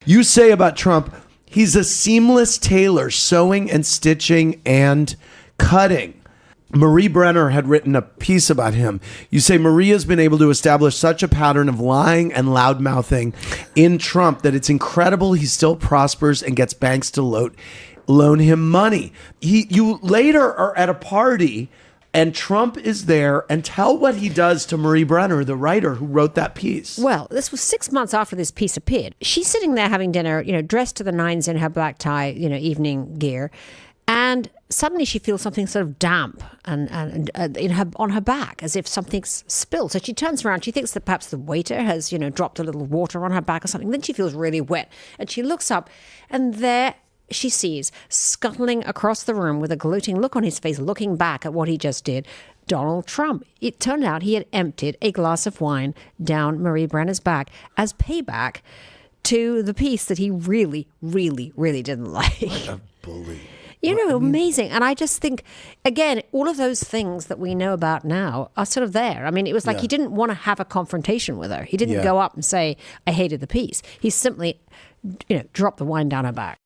You say about Trump, he's a seamless tailor, sewing and stitching and cutting. Marie Brenner had written a piece about him. You say Marie has been able to establish such a pattern of lying and loud-mouthing in Trump that it's incredible he still prospers and gets banks to loan him money. You later are at a party and Trump is there, and tell what he does to Marie Brenner, the writer who wrote that piece. Well, this was 6 months after this piece appeared. She's sitting there having dinner, dressed to the nines in her black tie, evening gear. And suddenly she feels something sort of damp and on her back, as if something's spilled. So she turns around. She thinks that perhaps the waiter has, dropped a little water on her back or something. Then she feels really wet. And she looks up, and there she sees, scuttling across the room with a gloating look on his face, looking back at what he just did, Donald Trump. It turned out he had emptied a glass of wine down Marie Brenner's back as payback to the piece that he really, really, really didn't like. What a bully. Amazing. And I just think, again, all of those things that we know about now are sort of there. I mean, it was like he didn't want to have a confrontation with her. He didn't go up and say, I hated the piece. He simply, dropped the wine down her back.